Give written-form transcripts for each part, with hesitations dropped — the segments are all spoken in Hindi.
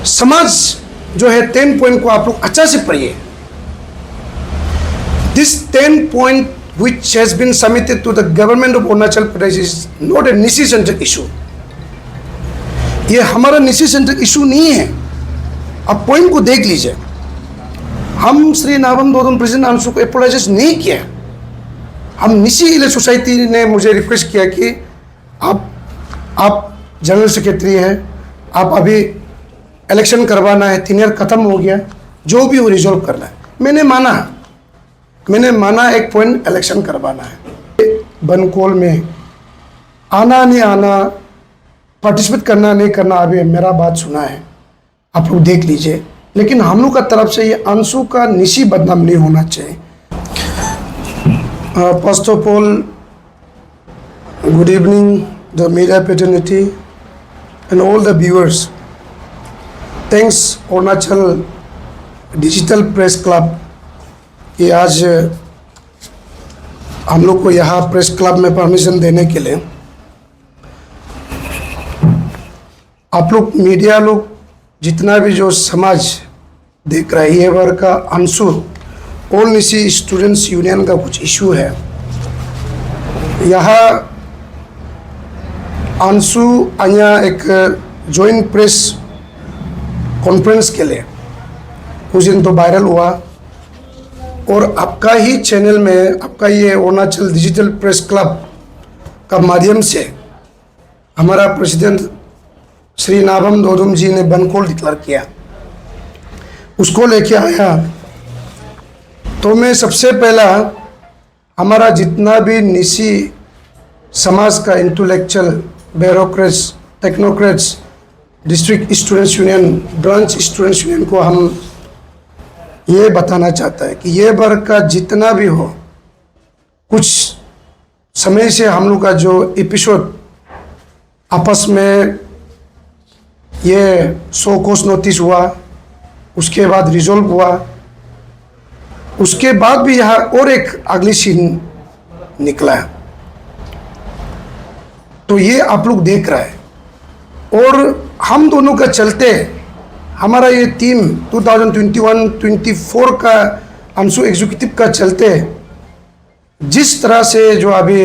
समाज जो है 10 पॉइंट को आप लोग अच्छा से पढ़िए। This 10 point which has been submitted to the government of Arunachal Pradesh is not a NISI centric issue। ये हमारा NISI centric issue नहीं है। आप पॉइंट को देख लीजिए। हम श्री नाबम दोदम प्रेसिडेंट अंशु को अपोलोजाइज नहीं किया। हम निसी इले सोसाइटी ने मुझे रिक्वेस्ट किया कि आप जनरल सेक्रेटरी हैं, आप अभी इलेक्शन करवाना है, 3 ईयर खत्म हो गया, जो भी हो रिजॉल्व करना है। मैंने माना एक पॉइंट इलेक्शन करवाना है। बनकोल में आना नहीं आना, पार्टिसिपेट करना नहीं करना, अभी मेरा बात सुना है, आप लोग देख लीजिए। लेकिन हम लोग का तरफ से ये अंशु का निशी बदनाम नहीं होना चाहिए। First of all, good evening the media fraternity and all the viewers। Thanks Arunachal digital press club कि आज हम लोग को यहाँ प्रेस क्लब में परमिशन देने के लिए। आप लोग मीडिया लोग जितना भी जो समाज देख रहा है, ये वर्ग का Anshu all Nyishi students union का कुछ इशू है। यहाँ अंशु अन्य एक जॉइंट प्रेस कॉन्फ्रेंस के लिए कुछ दिन तो वायरल हुआ, और आपका ही चैनल में, आपका ये अरुणाचल डिजिटल प्रेस क्लब का माध्यम से हमारा प्रेसिडेंट श्री नाबम दोदम जी ने बनकोल डिक्लेयर किया, उसको लेके आया। तो मैं सबसे पहला हमारा जितना भी निसी समाज का intellectual, bureaucrats, technocrats, district students union, branch students union को हम ये बताना चाहता है कि ये वर्ग का जितना भी हो, कुछ समय से हम लोग का जो एपिसोड आपस में ये 100 कोस नोटिस हुआ, उसके बाद रिजॉल्व हुआ, उसके बाद भी यहाँ और एक अगली सीन निकला है। तो ये आप लोग देख रहे हैं, और हम दोनों का चलते हमारा ये टीम 2021-24 का अंशु एग्जीक्यूटिव का चलते जिस तरह से जो अभी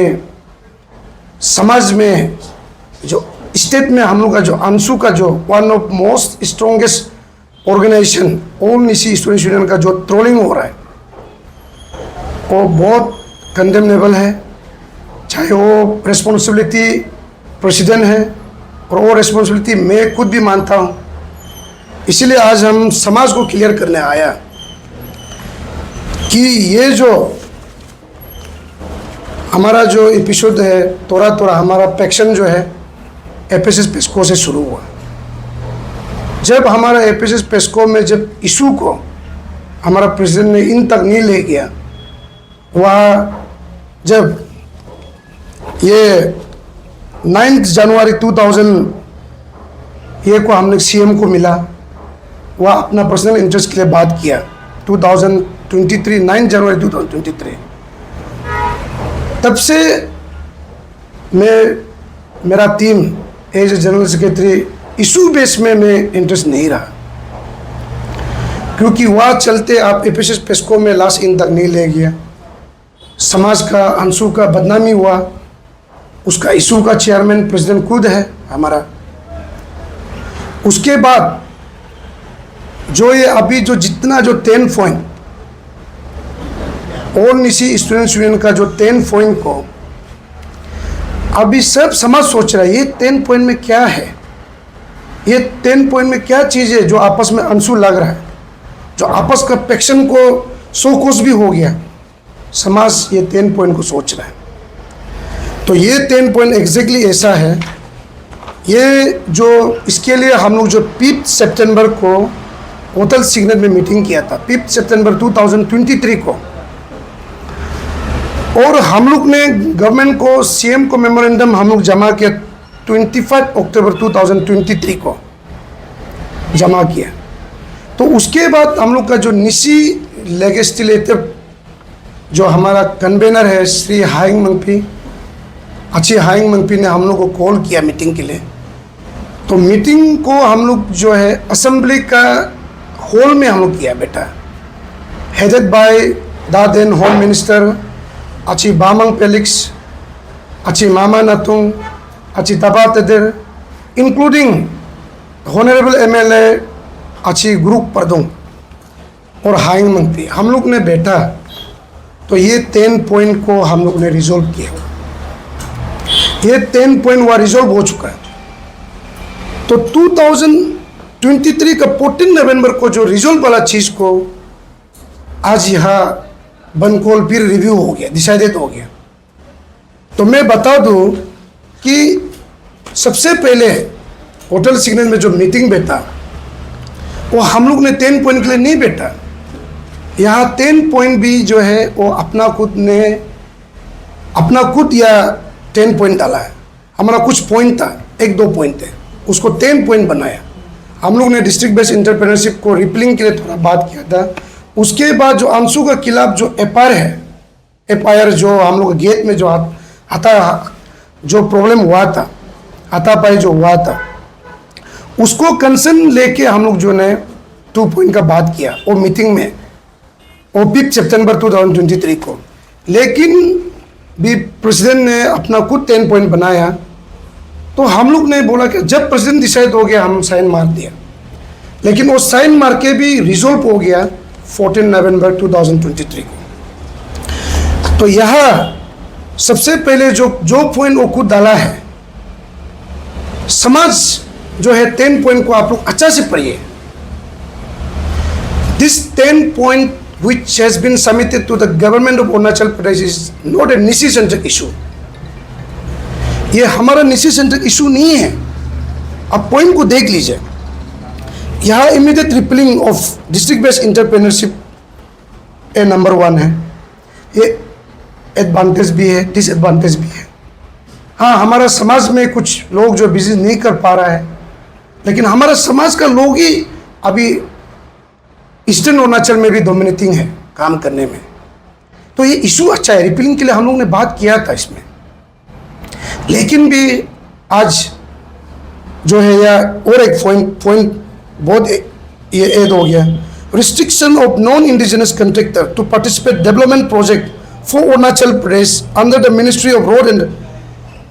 समाज में जो स्टेट में हम लोग का जो अंशु का जो one of most strongest organisation all Nyishi students union का जो ट्रोलिंग हो रहा है, वो बहुत कंडेमनेबल है। चाहे वो रिस्पॉन्सिबिलिटी प्रेसिडेंट है, और वो रिस्पॉन्सिबिलिटी मैं खुद भी मानता हूँ। इसीलिए आज हम समाज को क्लियर करने आया कि ये जो हमारा जो एपिसोड है, थोड़ा हमारा पैक्शन जो है एफएसएस पेस्को से शुरू हुआ। जब हमारा एफएसएस पेस्को में जब इशू को हमारा प्रेसिडेंट ने इन तक नहीं ले गया, वह जब ये 9 जनवरी 2000 ये को हमने सीएम को मिला, वह अपना पर्सनल इंटरेस्ट के लिए बात किया। 2023 9 जनवरी 2023 तब से मेरा team as a general secretary issue base में मैं इंटरेस्ट नहीं रहा, क्योंकि वह चलते आप एफएसएस पेस्को में लास्ट इन तक नहीं ले गया। समाज का अंशु का बदनामी हुआ, उसका इशू का चेयरमैन प्रेसिडेंट खुद है हमारा। उसके बाद जो ये अभी जो जितना जो 10 point all Nyishi students union का जो 10 पॉइंट को अभी सब समाज सोच रहा है, ये 10 पॉइंट में क्या है, ये 10 पॉइंट में क्या चीज़ है जो आपस में अंशु लग रहा है, जो आपस का पैक्शन को 100 कोस भी हो गया। समाज ये 10 पॉइंट को सोच रहा है। तो ये 10 पॉइंट एग्जैक्टली ऐसा है। ये जो इसके लिए हम लोग जो 5 सितंबर को होटल सिग्नल में मीटिंग किया था, 5 सितंबर 2023 को, और हम लोग ने गवर्नमेंट को, सीएम को मेमोरेंडम हम लोग जमा किया 25 अक्टूबर 2023 को जमा किया। तो उसके बाद हम लोग का जो निसी लेजिस्लेटिव जो हमारा कन्वेनर है श्री हाइंग मंगपी, अच्छी हाइंग मंगपी ने हम लोग को कॉल किया मीटिंग के लिए, तो मीटिंग को हम लोग जो है असेंबली का हॉल में हम लोग किया बेटा, headed by the then home minister Achi Bamang Felix, Achi Mama Natung, Achi Taba Tedir, including honourable MLA Achi Goruk Pordung और हाइंग मंत्री। हम लोग ने बैठा तो ये 10 पॉइंट को हम लोग ने रिजोल्व किया। ये 10 पॉइंट हुआ रिजोल्व हो चुका है। तो 2023 का 14 नवंबर को जो रिजोल्व वाला चीज़ को आज यहाँ बनकोल फिर रिव्यू हो गया, डिसाइडेड हो गया। तो मैं बता दूँ कि सबसे पहले होटल सिग्नल में जो मीटिंग बैठा वो हम लोग ने 10 पॉइंट के लिए नहीं बैठा। यहाँ 10 पॉइंट भी जो है वो अपना खुद या 10 पॉइंट डाला है। हमारा कुछ पॉइंट था, 1-2 पॉइंट थे, उसको 10 पॉइंट बनाया। हम लोग ने डिस्ट्रिक्ट बेस्ड एंटरप्रेन्योरशिप को रिपलिंग के लिए थोड़ा बात किया था। उसके बाद जो अंशु के खिलाफ जो एफआईआर जो हम लोग गेट में जो आता जो प्रॉब्लम हुआ था, हाथापाई जो हुआ था, उसको कंसर्न लेके हम लोग जो ने 2 पॉइंट का बात किया वो मीटिंग में, वो 5 सितंबर 2023 को। लेकिन भी प्रेसिडेंट ने अपना खुद 10 पॉइंट बनाया। तो हम लोग ने बोला कि जब प्रेसिडेंट डिसाइड हो गया हम साइन मार दिया। लेकिन वो साइन मार के भी रिजोल्व हो गया 14 नवंबर 2023 को। तो यहाँ सबसे पहले जो पॉइंट वो खुद डाला है, समाज जो है 10 पॉइंट को आप लोग अच्छा से पढ़िए। This 10 point which has been submitted to the government of Arunachal Pradesh is not a NISI centric issue. ये हमारा NISI centric issue नहीं है। आप पॉइंट को देख लीजिए। यहाँ immediate rippling of district based entrepreneurship A number 1 है। ये एडवांटेज भी है, डिसएडवांटेज भी है। हाँ, हमारा समाज में कुछ लोग जो बिजनेस नहीं कर पा रहा है, लेकिन हमारा समाज का लोग ही अभी ईस्टर्न अरुणाचल में भी डोमिनेटिंग है काम करने में। तो ये इशू अच्छा है, रिपीलिंग के लिए हम लोग ने बात किया था इसमें। लेकिन भी आज जो है या और एक पॉइंट बहुत ये ऐड हो गया, restriction of non indigenous contractor to participate development project for Arunachal Pradesh under the ministry of road and.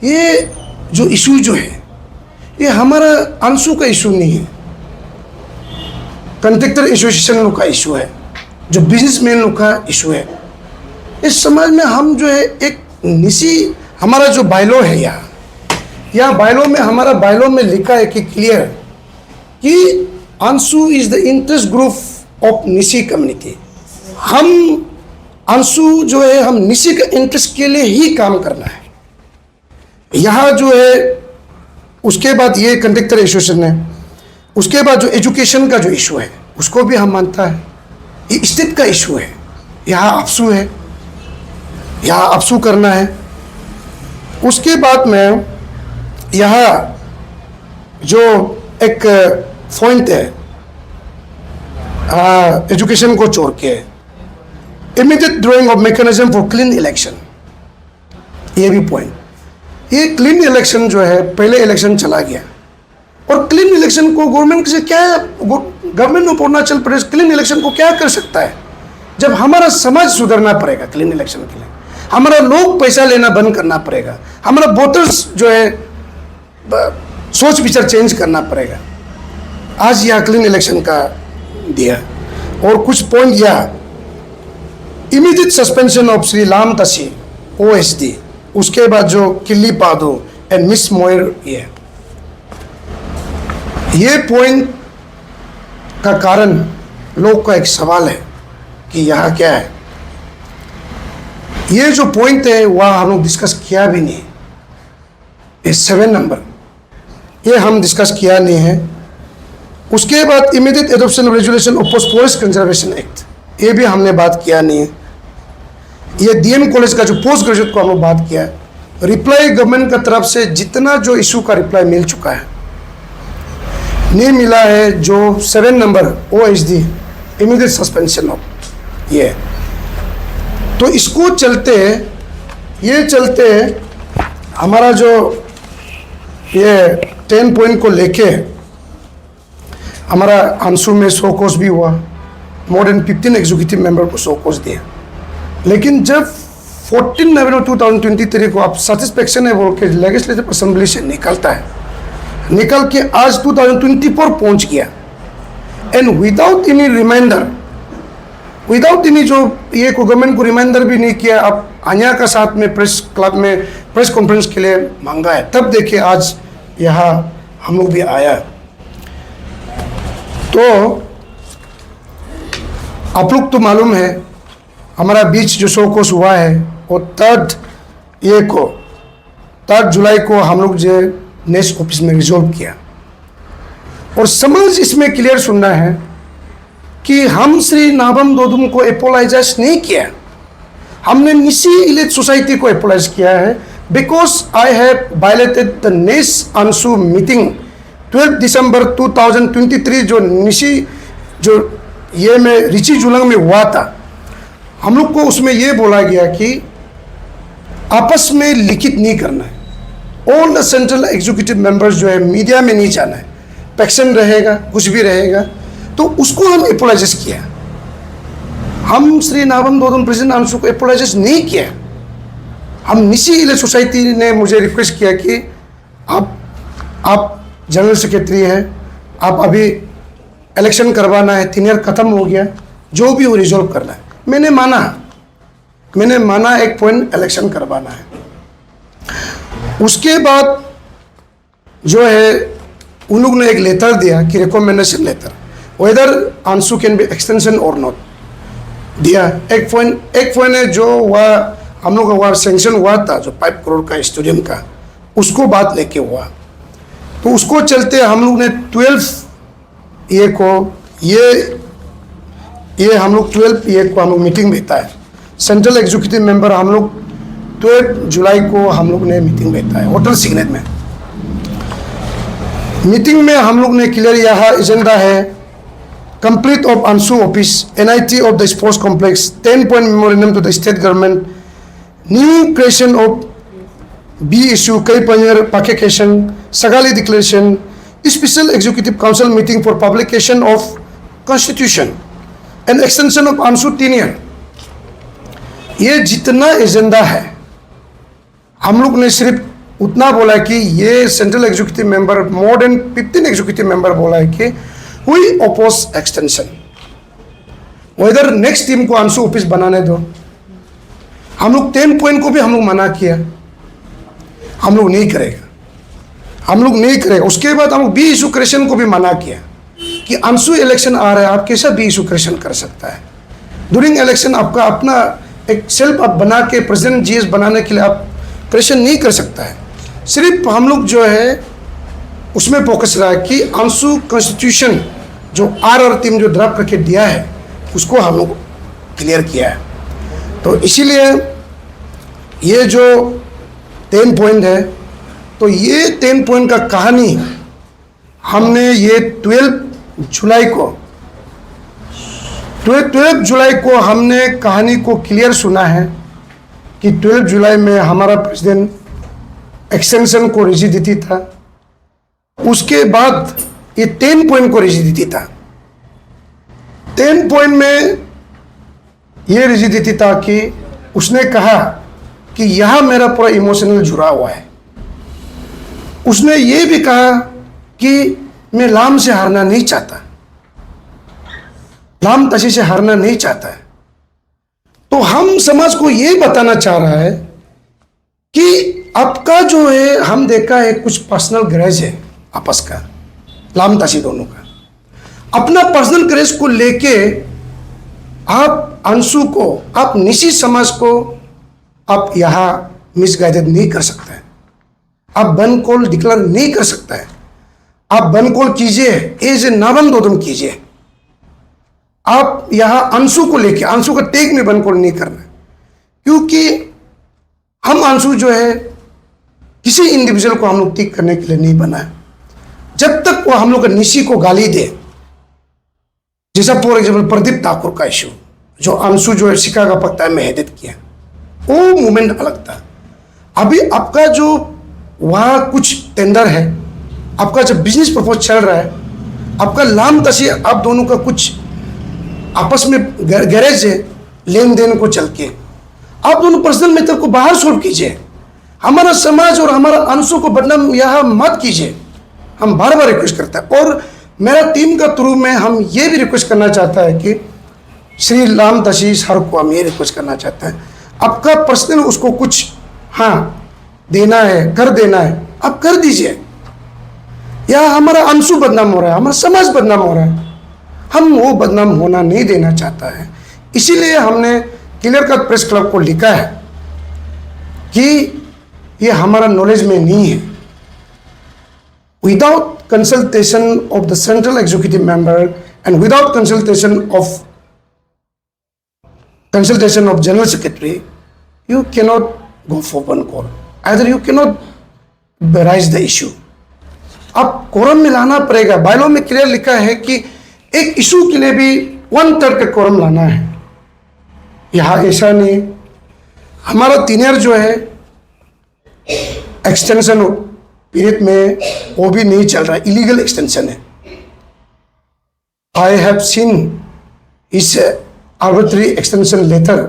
ये जो इशू जो है ये हमारा अंशु का इशू नहीं है, कंट्रैक्टर एसोसिएशन लोग का इशू है, जो बिजनेसमैन लोग का इशू है। इस समाज में हम जो है एक निसी हमारा जो बायलॉ है यहाँ बायलॉ में हमारा बायलॉ में लिखा है कि क्लियर कि ANSU is the interest group of Nyishi community. हम अंशु जो है हम निसी का इंटरेस्ट के लिए ही काम करना है। यहाँ जो है उसके बाद ये कंट्रैक्टर एसोसिएशन है। उसके बाद जो एजुकेशन का जो इशू है उसको भी हम मानता है। ये स्टेट का इशू है, यहाँ अपसू है, यहाँ अपसू करना है। उसके बाद में यहाँ जो एक पॉइंट है एजुकेशन को छोड़ के, immediate drying of mechanism for clean election, ये भी पॉइंट। ये क्लीन इलेक्शन जो है पहले इलेक्शन चला गया और क्लीन इलेक्शन को गवर्नमेंट से क्या, government of Arunachal Pradesh clean election को क्या कर सकता है जब हमारा समाज सुधरना पड़ेगा। क्लीन इलेक्शन के लिए हमारा लोग पैसा लेना बंद करना पड़ेगा, हमारा वोटर्स जो है सोच विचार चेंज करना पड़ेगा। आज यह क्लीन इलेक्शन का दिया और कुछ पॉइंट यह इमीडिएट सस्पेंशन ऑफ श्री लाम तसी OSD, उसके बाद जो किल्ली पादो एंड मिस मोयर, ये पॉइंट का कारण लोग का एक सवाल है कि यहाँ क्या है। ये जो पॉइंट है वह हम लोग डिस्कस किया भी नहीं। ये 7 नंबर ये हम डिस्कस किया नहीं है। उसके बाद immediate adoption of resolution of post forest conservation act, ये भी हमने बात किया नहीं है। ये DM कॉलेज का जो पोस्ट ग्रेजुएट को हम लोग बात किया है। रिप्लाई गवर्नमेंट का तरफ से जितना जो इशू का रिप्लाई मिल चुका है, नहीं मिला है जो 7 number OSD immediate suspension of ये। तो इसको चलते हमारा जो ये 10 पॉइंट को लेके हमारा आंसू में शो कॉज भी हुआ, मोर देन 15 एग्जीक्यूटिव मेंबर को शो कॉज दिया। लेकिन जब 14 नवंबर 2023 को आप सेटिस्फेक्शन है बोल के लेजिस्लेटिव असेंबली से निकलता है, निकल के आज 2024 पहुंच गया, and without any reminder, without any जो ये को गवर्नमेंट को रिमाइंडर भी नहीं किया, आप आन्या का साथ में प्रेस क्लब में प्रेस कॉन्फ्रेंस के लिए मांगा है, तब देखिए आज यहाँ हम लोग भी आया। तो आप लोग तो मालूम है हमारा बीच जो शो कोर्स हुआ है वो 3 जुलाई को हम लोग जो नेक्स्ट ऑफिस में रिजॉल्व किया, और समझ इसमें क्लियर सुनना है कि हम श्री नाबम दोदुम को अपोलाइजाइज नहीं किया, हमने निशी इलिट सोसाइटी को अपोलाइज किया है, because I have violated the next आंसू मीटिंग 12 दिसंबर 2023 जो निशी जो ये में रिची जुलंग में हुआ था। हम लोग को उसमें ये बोला गया कि आपस में लिखित नहीं करना है, all the central executive members जो है मीडिया में नहीं जाना है, पैक्शन रहेगा कुछ भी रहेगा, तो उसको हम अपोलाइज किया। हम श्री नाबम दोदुम प्रेसिडेंट आंसू को अपोलाइज नहीं किया। हम निशी इलिट सोसाइटी ने मुझे रिक्वेस्ट किया कि आप जनरल सेक्रेटरी हैं, आप अभी इलेक्शन करवाना है, 3 ईयर ख़त्म हो गया, जो भी हो रिजॉल्व करना है। मैंने माना 1 पॉइंट इलेक्शन करवाना है। उसके बाद जो है उन लोग ने एक लेटर दिया कि रिकमेंडेशन लेटर, वेदर आंसू कैन बी एक्सटेंशन और नॉट दिया। एक पॉइंट है जो हुआ हम लोग का वहाँ सेंक्शन हुआ था, जो 5 करोड़ का स्टेडियम का, उसको बात लेके हुआ। तो उसको चलते हम लोग ने 12 ये को ये हम लोग 12 ये को हम लोग मीटिंग भेजा है। सेंट्रल एग्जीक्यूटिव मेंबर हम लोग 12 जुलाई को हम लोग ने मीटिंग भेजा है होटल सिग्नेट में। मीटिंग में हम लोग ने क्लियर यहाँ एजेंडा है complete of ANSU office NIT of the sports complex, 10 point memorandum to the state government, new creation of B issue कई पंजर पाकेशन सगाली declaration, special executive council meeting for publication of constitution and extension of ANSU 3 year. ये जितना एजेंडा है हम लोग ने सिर्फ उतना बोला कि ये central executive member more than 15 executive member बोला है कि we oppose extension, whether next team को आंसू ऑफिस बनाने दो। हम लोग 10 पॉइंट को भी हम लोग मना किया, हम लोग नहीं करेगा। उसके बाद हम लोग बी इशू क्रिएशन को भी मना किया कि आंसू इलेक्शन आ रहा है, आप कैसा बी इशू क्रिएशन कर सकता है। ड्यूरिंग इलेक्शन आपका अपना एक सेल्फ आप बना के प्रेसिडेंट GS बनाने के लिए आप क्रिएशन नहीं कर सकता है। सिर्फ हम लोग जो है उसमें फोकस रहा है कि आंसू कॉन्स्टिट्यूशन जो RR टीम जो ड्राफ्ट करके दिया है उसको हम लोग क्लियर किया है। तो इसीलिए ये जो 10 पॉइंट है, तो ये 10 पॉइंट का कहानी हमने ये 12 जुलाई को हमने कहानी को क्लियर सुना है कि 12 जुलाई में हमारा प्रेसिडेंट एक्सटेंशन को रिजिडिटी था, उसके बाद ये 10 पॉइंट को रिजिडिटी था। 10 पॉइंट में ये रिजिडिटी था कि उसने कहा कि यहाँ मेरा पूरा इमोशनल जुड़ा हुआ है। उसने ये भी कहा कि मैं लाम से हारना नहीं चाहता, लाम तशी से हारना नहीं चाहता है। तो हम समाज को ये बताना चाह रहा है कि आपका जो है हम देखा है कुछ पर्सनल ग्रज है आपस का, लाम तशी दोनों का अपना पर्सनल ग्रज को लेके आप अंशु को, आप निशी समाज को आप यहाँ मिसगाइडेड नहीं कर सकते हैं। आप बन कॉल डिक्लेयर नहीं कर सकता है। आप बन कॉल कीजिए, एज ए नाबम दोदुम कीजिए। आप यहाँ अंशु को लेके, अंशु का टेक में बन कॉल नहीं करना, क्योंकि हम अंशु जो है किसी इंडिविजुअल को हम लोग टिक करने के लिए नहीं बना है। जब तक वो हम लोग का निशी को गाली दे, जैसा फॉर एग्जाम्पल प्रदीप ठाकुर का इशू जो अंशु जो है शिकागा पक्ता में हेडित किया, वो मूवमेंट अलग था। अभी आपका जो वहाँ कुछ टेंडर है आपका जब बिजनेस प्रपोज चल रहा है, आपका लाम तसी आप दोनों का कुछ आपस में गैरेज है, लेन देन को चल के आप दोनों पर्सनल मैटर को बाहर सॉल्व कीजिए। हमारा समाज और हमारा अंशों को बदनाम यहाँ मत कीजिए, हम बार बार रिक्वेस्ट करते हैं। और मेरा टीम का थ्रू में हम ये भी रिक्वेस्ट करना चाहता है कि श्री लाम तशी सर को हम ये रिक्वेस्ट करना चाहते हैं, आपका पर्सनल उसको कुछ देना है, कर देना है, आप कर दीजिए। या हमारा अंशु बदनाम हो रहा है, हमारा समाज बदनाम हो रहा है, हम वो बदनाम होना नहीं देना चाहता है। इसीलिए हमने क्लियर कट प्रेस क्लब को लिखा है कि ये हमारा नॉलेज में नहीं है। Without consultation of the central executive member and without consultation of general secretary, you cannot go for one call, either you cannot raise the issue। अब कोरम में लाना पड़ेगा। बायलॉ में क्लियर लिखा है कि एक इशू के लिए भी 1/3 का कोरम लाना है। यहाँ ऐसा नहीं। हमारा तीनियर जो है एक्सटेंशन पीरियड में वो भी नहीं चल रहा है, इलीगल एक्सटेंशन है। आई हैव सीन इस arbitrary extension letter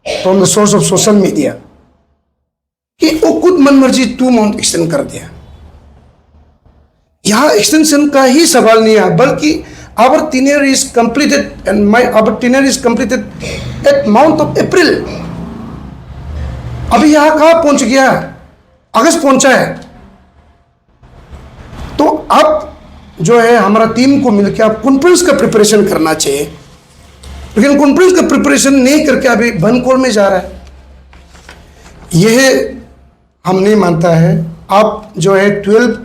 from the source of social media कि वो खुद मन मर्जी 2 मंथ एक्सटेंड कर दिया। यहां एक्सटेंशन का ही सवाल नहीं है, बल्कि our tenure is completed and our tenure is completed at month of April. अभी यहां कहां पहुंच गया? अगस्त पहुंचा है। तो अब जो है हमारा टीम को मिलकर आप कॉन्फ्रेंस का प्रिपरेशन करना चाहिए, लेकिन कॉन्फ्रेंस का प्रिपरेशन नहीं करके अभी बंद कॉल में जा रहा है। यह हम नहीं मानता है। आप जो है 12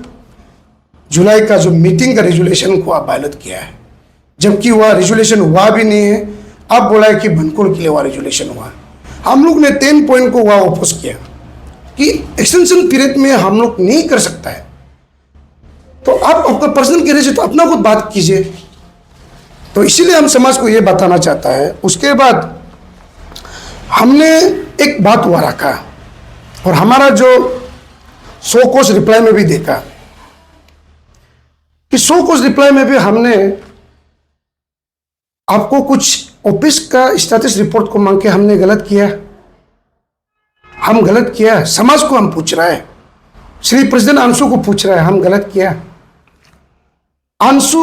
जुलाई का जो मीटिंग का रेजुलेशन को आप वायलेट किया है, जबकि वह रेजुलेशन हुआ भी नहीं है। आप बोला है कि बनकोल के लिए वह रेजुलेशन हुआ। हम लोग ने 10 पॉइंट को वह अपोज किया कि एक्सटेंशन पीरियड में हम लोग नहीं कर सकता है। तो आप आपका पर्सनल कह रहे थे तो अपना कुछ बात कीजिए। तो इसीलिए हम समाज को ये बताना चाहता है। उसके बाद हमने एक बात हुआ रखा और हमारा जो 100 कोस रिप्लाई में भी देखा कि 100 कोस रिप्लाई में भी हमने आपको कुछ ऑफिस का स्टेटस रिपोर्ट को मांग के हमने गलत किया। हम गलत किया, समाज को हम पूछ रहा है, श्री प्रेसिडेंट अंशु को पूछ रहा है, हम गलत किया। अंशु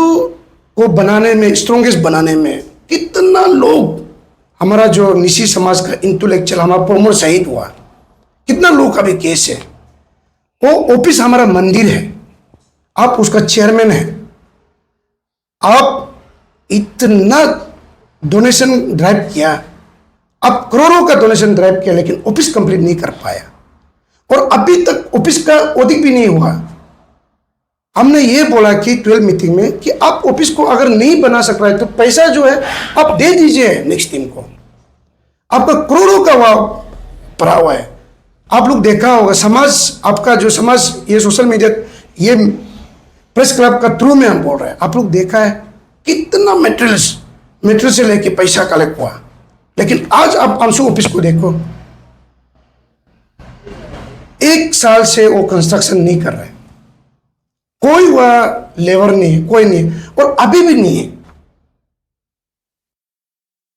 को बनाने में, स्ट्रॉन्गेस्ट बनाने में कितना लोग, हमारा जो निशी समाज का इंटेलेक्चुअल हमारा प्रमोद शहीद हुआ, कितना लोग का भी केस है। वो ऑफिस हमारा मंदिर है, आप उसका चेयरमैन है। आप इतना डोनेशन ड्राइव किया, आप करोड़ों का डोनेशन ड्राइव किया, लेकिन ऑफिस कंप्लीट नहीं कर पाया और अभी तक ऑफिस का ऑडिट भी नहीं हुआ। हमने ये बोला कि 12 मीटिंग में कि आप ऑफिस को अगर नहीं बना सक रहा है तो पैसा जो है आप दे दीजिए नेक्स्ट टीम को। आपका करोड़ों का वह पड़ा हुआ है। आप लोग देखा होगा, समाज, आपका जो समाज, ये सोशल मीडिया, ये प्रेस क्लब का थ्रू में हम बोल रहे हैं, आप लोग देखा है कितना मेटेरियल से लेके पैसा कलेक्ट हुआ। लेकिन आज आप अंशु ऑफिस को देखो, 1 साल से वो कंस्ट्रक्शन नहीं कर रहे, कोई वह लेबर नहीं है, कोई नहीं है और अभी भी नहीं है।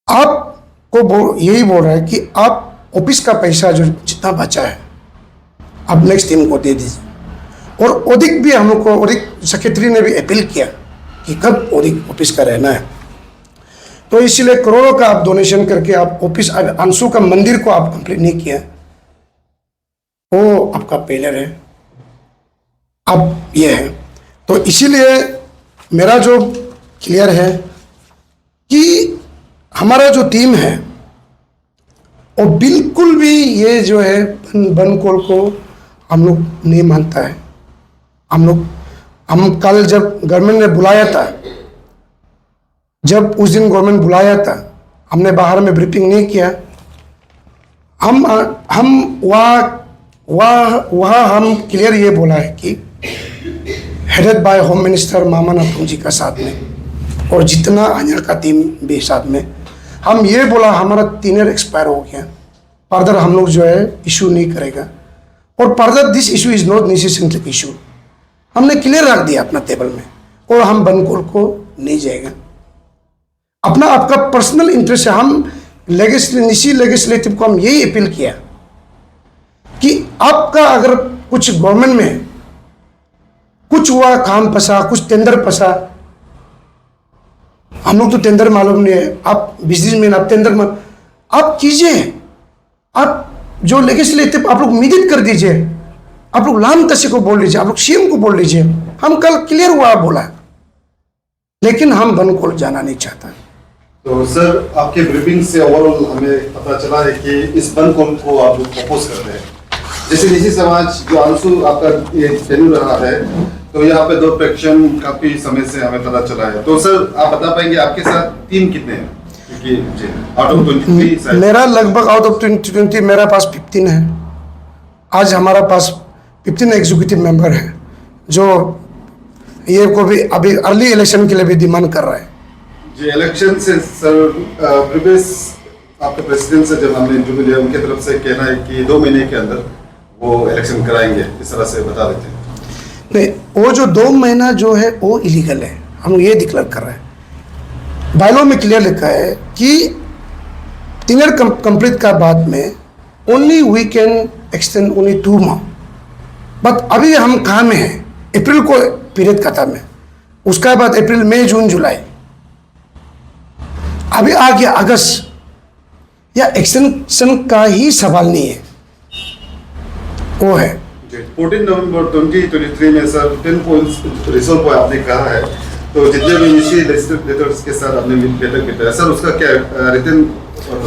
आपको यही बोल रहा है कि आप ऑफिस का पैसा जो जितना बचा है आप नेक्स्ट टीम को दे दीजिए। और ऑडिट भी हम लोग को, ऑडिट सेक्रेटरी ने भी अपील किया कि कब ऑडिट ऑफिस का रहना है। तो इसीलिए करोड़ों का आप डोनेशन करके आप ऑफिस, अंशु का मंदिर को आप कंप्लीट नहीं किया, वो आपका फेलियर है। अब ये है, तो इसीलिए मेरा जो क्लियर है कि हमारा जो टीम है वो बिल्कुल भी ये जो है बनकोल को हम लोग नहीं मानता है। हम कल जब गवर्नमेंट ने बुलाया था, जब उस दिन गवर्नमेंट बुलाया था, हमने बाहर में ब्रीफिंग नहीं किया। हम वहाँ हम क्लियर ये बोला है कि हेडेड बाय होम मिनिस्टर मामा नाथुंग जी का साथ में और जितना अन्य का टीम भी साथ में, हम ये बोला हमारा 3 ईयर एक्सपायर हो गया, फर्दर हम लोग जो है इशू नहीं करेगा। और further this issue is not necessary issue. हमने क्लियर रख दिया अपना टेबल में, और हम बनकोल को नहीं जाएगा। अपना आपका पर्सनल इंटरेस्ट है। हम निशी लेजिस्लेटिव को हम यही अपील किया कि आपका अगर कुछ गवर्नमेंट में कुछ हुआ, काम फंसा, कुछ टेंडर फंसा, हम लोग तो टेंडर मालूम नहीं है, आप बिजनेसमैन, आप टेंडर आप कीजिए, आप जो लेजिस्लेटिव आप लोग मीडिएट कर दीजिए, आप लोग लाम तसी को बोल लीजिए, आप लोग सीएम को बोल लीजिए। हम कल क्लियर हुआ बोला, लेकिन हम बनकोल जाना नहीं चाहता। तो सर, आपके ब्रीफिंग से ओवरऑल हमें पता चला है कि इस बनकोल को आप लोग प्रपोज करते हैं। जैसे निशी समाज जो आंसू आपका ये टेन्यूर रहा है, तो यहाँ पे 2 फ्रैक्शन काफी समय से हमें पता चला है। तो सर, आप बता पाएंगे आपके साथ टीम कितने हैं? क्योंकि आउट ऑफ 23 मेरा लगभग आउट ऑफ 20 मेरा पास 15 है। आज हमारा पास 15 एग्जीक्यूटिव मेंबर है, जो ये को भी अभी अर्ली इलेक्शन के लिए भी डिमांड कर रहा है। जी, इलेक्शन से सर प्रीवियस आपके प्रेसिडेंट से जब हमने इंटरव्यू लिया, उनकी तरफ से कहना है कि 2 महीने के अंदर वो इलेक्शन कराएंगे, इस तरह से बता देते हैं। नहीं, वो जो 2 महीना जो है वो इलीगल है, हम लोग ये डिक्लेयर कर रहे हैं। बायलॉ में क्लियर लिखा है कि टेन्योर कंप्लीट का बाद में only we can extend only 2 month. But अभी हम कहाँ में हैं? अप्रैल को पीरियड खत्म है, उसका बाद अप्रैल, मई, जून, जुलाई, अभी आ गया अगस्त। या एक्सटेंशन का ही सवाल नहीं है, वो है 14 नवंबर 2023 में सर 10 पॉइंट्स रिजॉल्व हुआ, आपने कहा है। तो जितने भी निशी लेजिस्लेटर्स के साथ आपने बैठक की है सर, उसका क्या रिटन?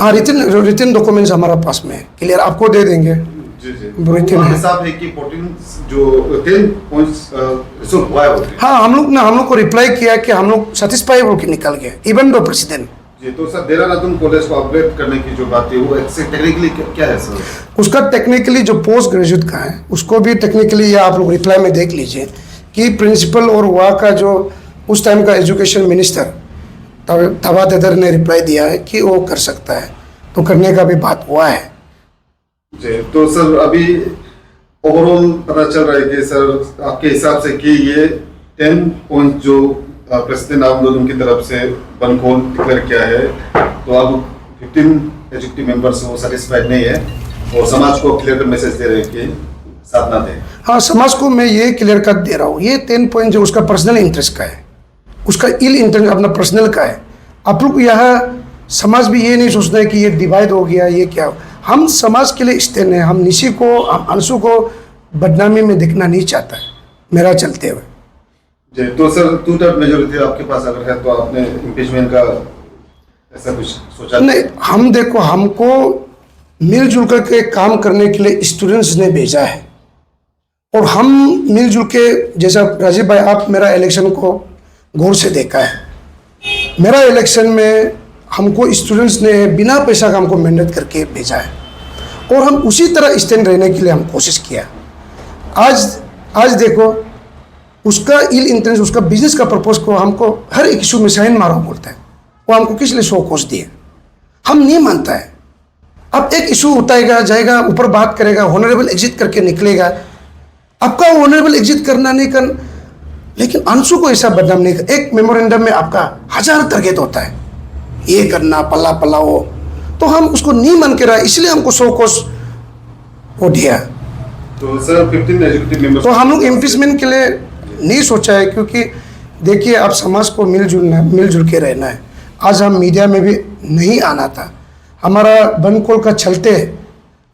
हाँ, रिटन डॉक्यूमेंट्स हमारा पास में है, क्लियर आपको दे देंगे। जी जी, रिटन है। हिसाब है कि 14 जो 10 पॉइंट्स रिजॉल्व हुआ है। हाँ, हम लोग को रिप्लाई किया कि हम लोग सेटिस्फाई होकर निकल गए, इवन दो प्रेसिडेंट। जी, तो सर देरा नातुम कॉलेज को अपग्रेड करने की जो बात है वो टेक्निकली क्या है सर? उसका टेक्निकली जो पोस्ट ग्रेजुएट का है उसको भी टेक्निकली, या आप लोग रिप्लाई में देख लीजिए कि प्रिंसिपल और वहाँ का जो उस टाइम का एजुकेशन मिनिस्टर तवा ददर ने रिप्लाई दिया है कि वो कर सकता है, तो करने का भी बात हुआ है। जी, तो सर अभी ओवरऑल पता चल रहा है कि सर आपके हिसाब से कि ये 10 पॉइंट जो प्रेसिडेंट आमदोलन की तरफ से बनकोल डिक्लेयर किया है, तो अब 15 एग्जीक्यूटिव मेंबर्स वो सेटिस्फाइड नहीं है और समाज को क्लियर मैसेज दे रहे हैं कि साथ ना दें। हाँ, समाज को मैं ये क्लियर कट दे रहा हूँ, ये 10 पॉइंट जो उसका पर्सनल इंटरेस्ट का है, उसका इल इंटरेस्ट अपना पर्सनल का है। आप लोग यहाँ समाज भी ये नहीं सोचना है कि ये डिवाइड हो गया, ये क्या। हम समाज के लिए स्टैंड है, हम निशी को, हम अंशु को बदनामी में देखना नहीं चाहता है मेरा चलते हुए। जी, तो सर 2/3 मेजोरिटी आपके पास अगर है तो आपने इम्पीचमेंट का ऐसा कुछ सोचा? नहीं, हम देखो, हमको मिलजुल करके काम करने के लिए स्टूडेंट्स ने भेजा है, और हम मिलजुल के, जैसा राजीव भाई आप मेरा इलेक्शन को गौर से देखा है, मेरा इलेक्शन में हमको स्टूडेंट्स ने बिना पैसा का हमको मेहनत करके भेजा है, और हम उसी तरह स्टैंड रहने के लिए हम कोशिश किया। आज देखो, उसका इल इंटेंस, उसका बिजनेस का पर्पस को हमको हर एक इशू में साइन मारो बोलता है, वो हमको किस लिए 100 कोस दिए, हम नहीं मानता है। अब एक इशू उठाएगा, जाएगा, ऊपर बात करेगा, ऑनरेबल एग्जिट करके निकलेगा। आपका ऑनरेबल एग्जिट करना नहीं कर, लेकिन अंशु को ऐसा बदनाम नहीं कर। एक मेमोरेंडम में आपका 1000 टारगेट होता है, ये करना, पल्ला पल्ला वो, तो हम उसको नहीं मान के रहा, इसलिए हमको 100 कोस वो दिया। तो सर 15 एग्जीक्यूटिव मेंबर्स, तो हम लोग इम्पीचमेंट के लिए नहीं सोचा है, क्योंकि देखिए आप समाज को मिलजुल के रहना है। आज हम मीडिया में भी नहीं आना था, हमारा बनकोल का चलते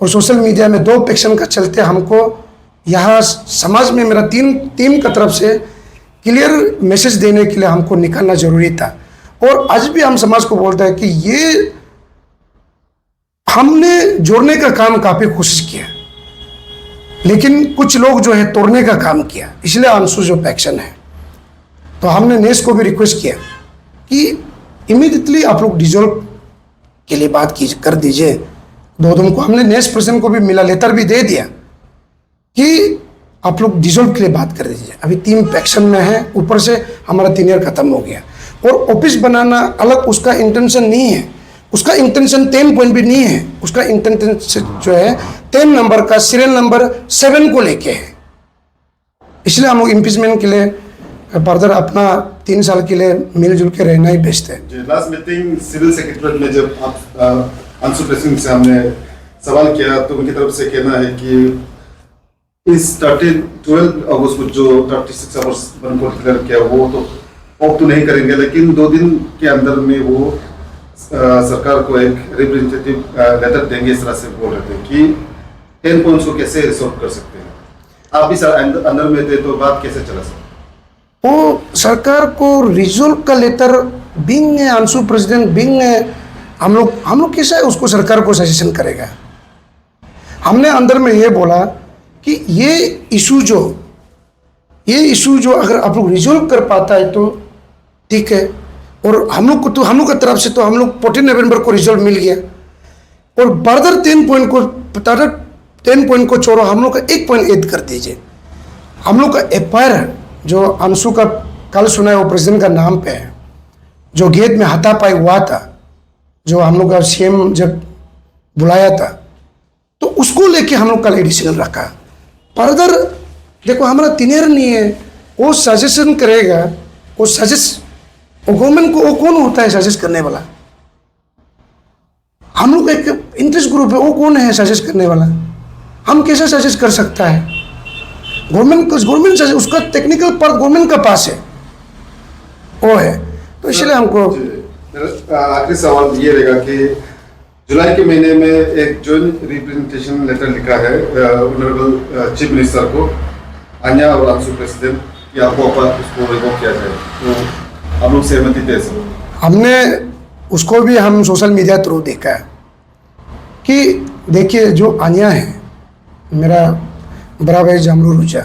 और सोशल मीडिया में 2 पैक्शन का चलते हमको यहाँ समाज में मेरा टीम का तरफ से क्लियर मैसेज देने के लिए हमको निकलना जरूरी था। और आज भी हम समाज को बोलते हैं कि ये हमने जोड़ने का काम काफ़ी कोशिश किया, लेकिन कुछ लोग जो है तोड़ने का काम किया, इसलिए अंशु जो पैक्शन है। तो हमने नेस को भी रिक्वेस्ट किया कि इमीडिएटली आप लोग डिजोल्व के लिए बात कर दीजिए। 2 दिन को हमने नेस प्रेसिडेंट को भी मिला, लेटर भी दे दिया कि आप लोग डिजोल्व के लिए बात कर दीजिए। अभी 3 पैक्शन में है, ऊपर से हमारा 3 ईयर खत्म हो गया, और ऑफिस बनाना अलग उसका इंटेंशन नहीं है, उसका इंटेंशन 10 पॉइंट भी नहीं है, उसका इंटेंशन जो है 10 नंबर का सीरियल नंबर 7 को लेके है। इसलिए हम लोग इम्पीचमेंट के लिए फर्दर अपना 3 साल के लिए मिलजुल के रहना ही बेस्ट है। जी, लास्ट मीटिंग सिविल सेक्रेटरीट में जब आप अंशु प्रेसिडेंट से हमने सवाल किया तो उनकी तरफ से कहना है कि इस 12 अगस्त को जो 36 आवर्स बनकोल क्लियर किया वो तो ऑफ तो नहीं करेंगे, लेकिन 2 दिन के अंदर में वो सरकार को एक रिप्रेजेंटेटिव लेटर देंगे, इस तरह से बोल रहे थे कि 10 पॉइंट्स को कैसे रिसॉल्व कर सकते हैं। आप भी सर अंदर में थे तो बात कैसे चला सकते? वो सरकार को रिजोल्व का लेटर बिंग है, अंशु प्रेसिडेंट बिंग है, हम लोग कैसा है उसको सरकार को सजेशन करेगा। हमने अंदर में ये बोला कि ये इशू जो अगर आप लोग रिजोल्व कर पाता है तो ठीक है, और हम लोग की तरफ से तो हम लोग 14 नवंबर को रिजल्ट मिल गया, और फर्दर 10 पॉइंट को छोड़ो, हम लोग का 1 पॉइंट ऐड कर दीजिए। हम लोग का एफआईआर जो अंशु का कल सुना है वो प्रेसिडेंट का नाम पे है, जो गेट में हाथापाई हुआ था, जो हम लोग का सीएम जब बुलाया था, तो उसको लेके हम लोग कल डिसीजन रखा। फर्दर देखो हमारा तिनेर नहीं है, वो सजेशन करेगा, वो गवर्नमेंट को वो कौन होता है सजेस्ट करने वाला? हम लोग एक इंटरेस्ट ग्रुप है, वो कौन है सजेस्ट करने वाला? हम कैसे सजेस्ट कर सकता है? गवर्नमेंट उसका टेक्निकल पार्ट गवर्नमेंट का पास है, वो है। तो इसलिए हमको आखिरी सवाल ये रहेगा कि जुलाई के महीने में एक जॉइंट रिप्रेजेंटेशन लेटर लिखा है ऑनरेबल चीफ मिनिस्टर को, अन्या और अंशु प्रेसिडेंट, कि आपको उसको रिवोक किया जाए, तो हम लोग सहमति दे सकते? हमने उसको भी हम सोशल मीडिया थ्रू देखा है कि देखिए जो अन्या है, मेरा बड़ा भाई जामरू रुचा,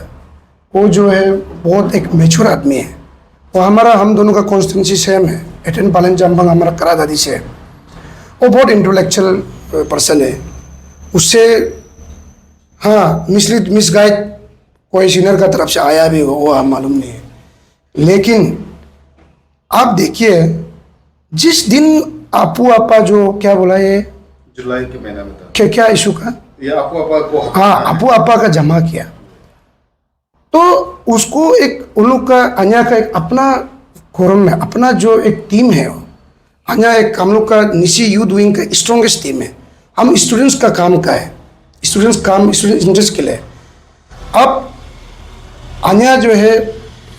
वो जो है बहुत एक मैच्योर आदमी है, और हम दोनों का कॉन्स्टिट्यूंसी सेम है, एटन पालन जाम्बंग हमारा करा दादी से है। वो बहुत इंटेलेक्चुअल पर्सन है, उससे हाँ मिसगाइड कोई सीनियर का तरफ से आया भी हो वो हम मालूम नहीं है, लेकिन आप देखिए जिस दिन आपू आपा जो क्या बोला ये जुलाई के महीना में था, क्या इशू का ये आपू आपा को, हाँ आपू आपा का जमा किया, तो उसको एक उन लोग का अन्या का एक अपना कोरम में अपना जो एक टीम है, अन्या एक हम लोग का निशी यूथ विंग का स्ट्रॉन्गेस्ट टीम है। हम स्टूडेंट्स का काम का है, स्टूडेंट इंटरेस्ट के लिए। अब अन्या जो है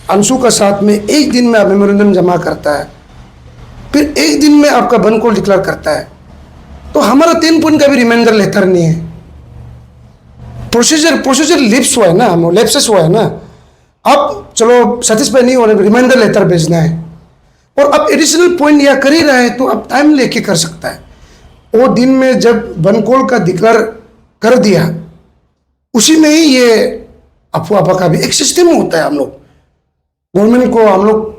अंशु का साथ में एक दिन में मेमोरेंडम जमा करता है, फिर एक दिन में आपका बनकोल डिक्लेयर करता है, तो हमारा 10 पॉइंट का भी रिमाइंडर लेटर नहीं है। प्रोसीजर लिप्स हुआ है ना, हम लेप्सेस हुआ है ना। अब चलो सेटिस्फाई नहीं होने रिमाइंडर लेटर भेजना है, और अब एडिशनल पॉइंट या कर ही रहा है तो अब टाइम लेके कर सकता है। वो दिन में जब बनकोल का डिक्लेयर कर दिया, उसी में ही ये अफवाह का भी एक सिस्टम होता है। हम लोग गवर्नमेंट को हम लोग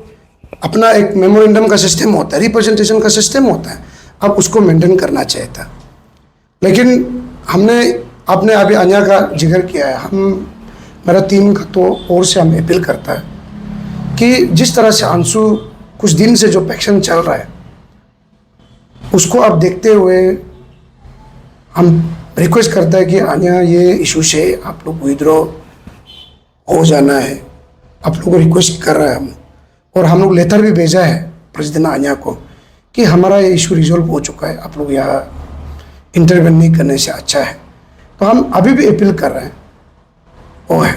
अपना एक मेमोरेंडम का सिस्टम होता है, रिप्रेजेंटेशन का सिस्टम होता है, अब उसको मेंटेन करना चाहिए था। लेकिन आपने अभी अन्या का जिक्र किया है, मेरा टीम का तो और से हम अपील करता है कि जिस तरह से अंशु कुछ दिन से जो पैक्शन चल रहा है उसको आप देखते हुए हम रिक्वेस्ट करता है कि अन्या ये इशू से आप लोग विड्रॉ हो जाना है, आप लोग को रिक्वेस्ट कर रहे हैं हम, और हम लोग लेटर भी भेजा है प्रेसिडेंट अन्या को कि हमारा ये इशू रिजॉल्व हो चुका है, आप लोग यहाँ इंटरवेन नहीं करने से अच्छा है। तो हम अभी भी अपील कर रहे हैं, वो है।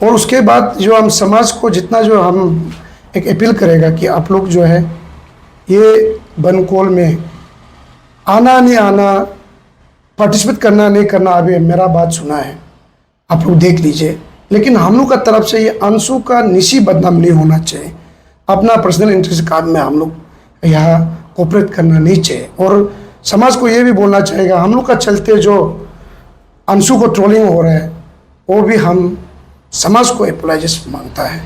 और उसके बाद जो हम समाज को जितना जो हम एक अपील करेगा कि आप लोग जो है ये बनकोल में आना नहीं आना, पार्टिसिपेट करना नहीं करना, अभी मेरा बात सुना है, आप लोग देख लीजिए। लेकिन हम लोग का तरफ से ये अंशु का निशी बदनाम नहीं होना चाहिए, अपना पर्सनल इंटरेस्ट काम में हम लोग यहाँ कोऑपरेट करना नहीं चाहिए। और समाज को ये भी बोलना चाहिएगा, हम लोग का चलते जो अंशु को ट्रोलिंग हो रहा है वो भी हम समाज को अपोलाइज मांगता है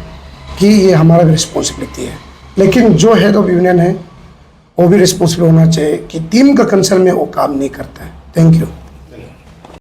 कि ये हमारा भी रिस्पॉन्सिबिलिटी है। लेकिन जो हेड ऑफ यूनियन है वो भी रिस्पॉन्सिबल होना चाहिए कि टीम का कंसर्न में वो काम नहीं करता है। Thank you.